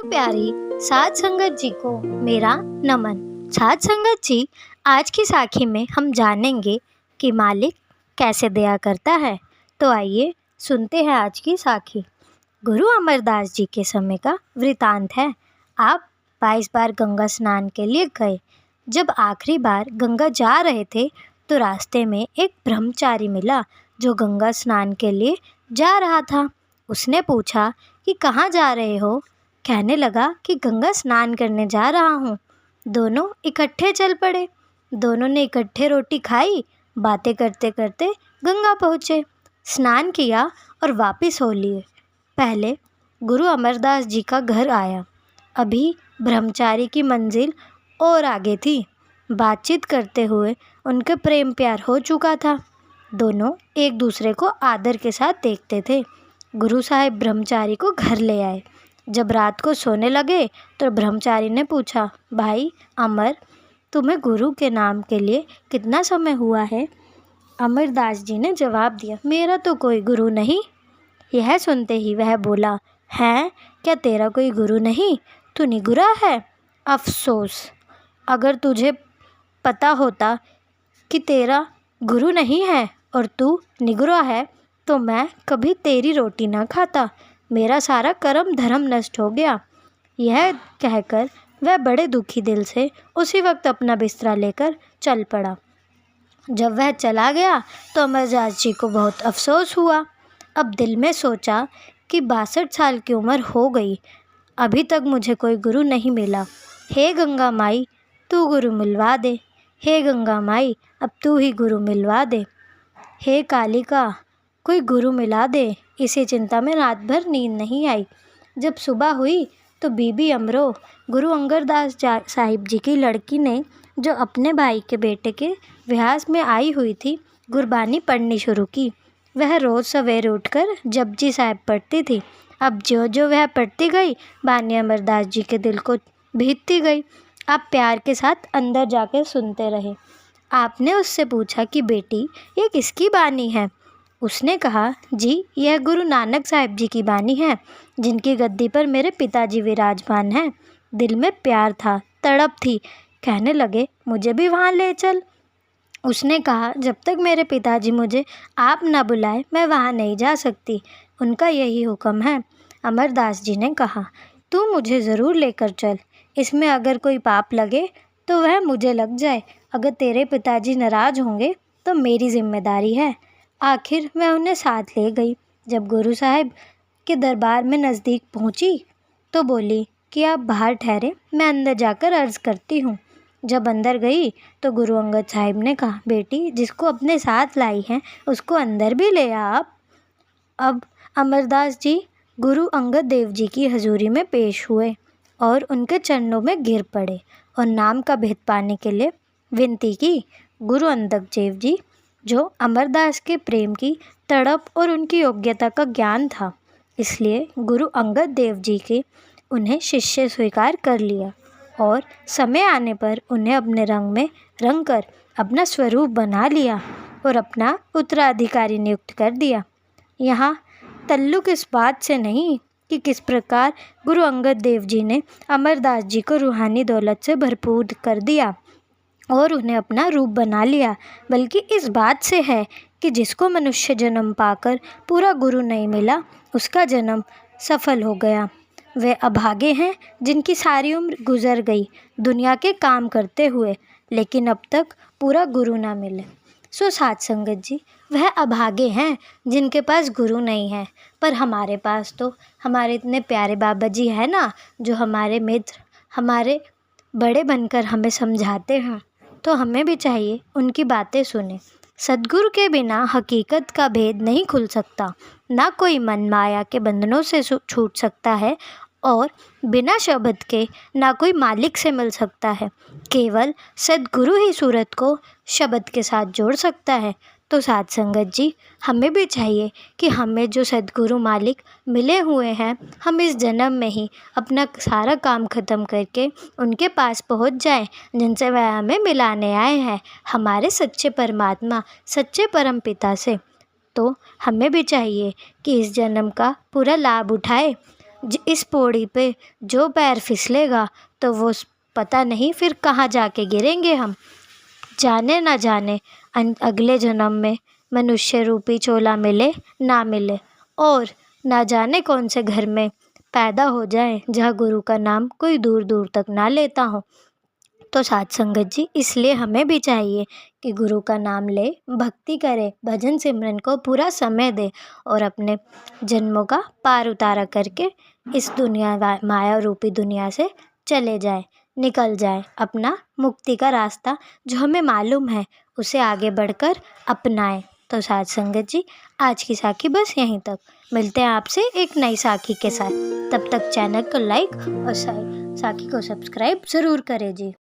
प्यारी साध संगत जी को मेरा नमन। साध संगत जी, आज की साखी में हम जानेंगे कि मालिक कैसे दया करता है। तो आइए सुनते हैं आज की साखी। गुरु अमरदास जी के समय का वृतांत है। आप 22 बार गंगा स्नान के लिए गए। जब आखिरी बार गंगा जा रहे थे तो रास्ते में एक ब्रह्मचारी मिला जो गंगा स्नान के लिए जा रहा था। उसने पूछा कि कहाँ जा रहे हो। कहने लगा कि गंगा स्नान करने जा रहा हूँ। दोनों इकट्ठे चल पड़े। दोनों ने इकट्ठे रोटी खाई, बातें करते करते गंगा पहुँचे, स्नान किया और वापस हो लिए। पहले गुरु अमरदास जी का घर आया। अभी ब्रह्मचारी की मंजिल और आगे थी। बातचीत करते हुए उनके प्रेम प्यार हो चुका था। दोनों एक दूसरे को आदर के साथ देखते थे। गुरु साहिब ब्रह्मचारी को घर ले आए। जब रात को सोने लगे तो ब्रह्मचारी ने पूछा, भाई अमर, तुम्हें गुरु के नाम के लिए कितना समय हुआ है। अमरदास जी ने जवाब दिया, मेरा तो कोई गुरु नहीं। यह सुनते ही वह बोला, हैं, क्या तेरा कोई गुरु नहीं? तू निगुरा है। अफसोस, अगर तुझे पता होता कि तेरा गुरु नहीं है और तू निगुरा है तो मैं कभी तेरी रोटी ना खाता। मेरा सारा कर्म धर्म नष्ट हो गया। यह कहकर वह बड़े दुखी दिल से उसी वक्त अपना बिस्तरा लेकर चल पड़ा। जब वह चला गया तो अमरदास जी को बहुत अफसोस हुआ। अब दिल में सोचा कि 62 साल की उम्र हो गई, अभी तक मुझे कोई गुरु नहीं मिला। हे गंगा माई, तू गुरु मिलवा दे। हे गंगा माई, अब तू ही गुरु मिलवा दे। हे कालिका, कोई गुरु मिला दे। इसी चिंता में रात भर नींद नहीं आई। जब सुबह हुई तो बीबी अमरो, गुरु अंगरदास साहिब जी की लड़की ने, जो अपने भाई के बेटे के विवाह में आई हुई थी, गुरबानी पढ़नी शुरू की। वह रोज़ सवेरे उठकर जपजी साहिब पढ़ती थी। अब जो जो वह पढ़ती गई, बानी अमरदास जी के दिल को भीतती गई। आप प्यार के साथ अंदर जाकर सुनते रहे। आपने उससे पूछा कि बेटी, ये किसकी बानी है? उसने कहा, जी यह गुरु नानक साहिब जी की बानी है, जिनकी गद्दी पर मेरे पिताजी विराजमान हैं। दिल में प्यार था, तड़प थी। कहने लगे, मुझे भी वहाँ ले चल। उसने कहा, जब तक मेरे पिताजी मुझे आप न बुलाए मैं वहाँ नहीं जा सकती। उनका यही हुक्म है। अमरदास जी ने कहा, तू मुझे ज़रूर लेकर चल। इसमें अगर कोई पाप लगे तो वह मुझे लग जाए। अगर तेरे पिताजी नाराज़ होंगे तो मेरी जिम्मेदारी है। आखिर मैं उन्हें साथ ले गई। जब गुरु साहिब के दरबार में नज़दीक पहुंची तो बोली कि आप बाहर ठहरे, मैं अंदर जाकर अर्ज़ करती हूँ। जब अंदर गई तो गुरु अंगद साहिब ने कहा, बेटी, जिसको अपने साथ लाई हैं उसको अंदर भी ले आ आप। अब अमरदास जी गुरु अंगद देव जी की हजूरी में पेश हुए और उनके चरणों में गिर पड़े और नाम का भेद पाने के लिए विनती की। गुरु अंगद देव जी, जो अमरदास के प्रेम की तड़प और उनकी योग्यता का ज्ञान था, इसलिए गुरु अंगद देव जी के उन्हें शिष्य स्वीकार कर लिया और समय आने पर उन्हें अपने रंग में रंग कर अपना स्वरूप बना लिया और अपना उत्तराधिकारी नियुक्त कर दिया। यहाँ तल्लुक इस बात से नहीं कि किस प्रकार गुरु अंगद देव जी ने अमरदास जी को रूहानी दौलत से भरपूर कर दिया और उन्हें अपना रूप बना लिया, बल्कि इस बात से है कि जिसको मनुष्य जन्म पाकर पूरा गुरु नहीं मिला, उसका जन्म सफल हो गया। वे अभागे हैं जिनकी सारी उम्र गुजर गई दुनिया के काम करते हुए, लेकिन अब तक पूरा गुरु ना मिले। सो साध संगत जी, वह अभागे हैं जिनके पास गुरु नहीं है। पर हमारे पास तो हमारे इतने प्यारे बाबा जी हैं ना, जो हमारे मित्र, हमारे बड़े बनकर हमें समझाते हैं, तो हमें भी चाहिए उनकी बातें सुने। सद्गुरु के बिना हकीकत का भेद नहीं खुल सकता। ना कोई मन माया के बंधनों से छूट सकता है और बिना शब्द के ना कोई मालिक से मिल सकता है। केवल सद्गुरु ही सूरत को शब्द के साथ जोड़ सकता है। तो साध संगत जी, हमें भी चाहिए कि हमें जो सद्गुरु मालिक मिले हुए हैं, हम इस जन्म में ही अपना सारा काम ख़त्म करके उनके पास पहुंच जाएं, जिनसे वह हमें मिलाने आए हैं, हमारे सच्चे परमात्मा, सच्चे परम पिता से। तो हमें भी चाहिए कि इस जन्म का पूरा लाभ उठाए। इस पौड़ी पे जो पैर फिसलेगा तो वो पता नहीं फिर कहाँ जाके गिरेंगे हम। जाने ना जाने अगले जन्म में मनुष्य रूपी चोला मिले ना मिले, और ना जाने कौन से घर में पैदा हो जाए जहाँ गुरु का नाम कोई दूर दूर तक ना लेता हो। तो साथ संगत जी, इसलिए हमें भी चाहिए कि गुरु का नाम ले, भक्ति करे, भजन सिमरन को पूरा समय दे और अपने जन्मों का पार उतारा करके इस दुनिया माया रूपी दुनिया से चले जाए, निकल जाए, अपना मुक्ति का रास्ता जो हमें मालूम है उसे आगे बढ़कर अपनाएं। तो साथ संगत जी, आज की साखी बस यहीं तक। मिलते हैं आपसे एक नई साखी के साथ। तब तक चैनल को लाइक और साखी को सब्सक्राइब ज़रूर करें जी।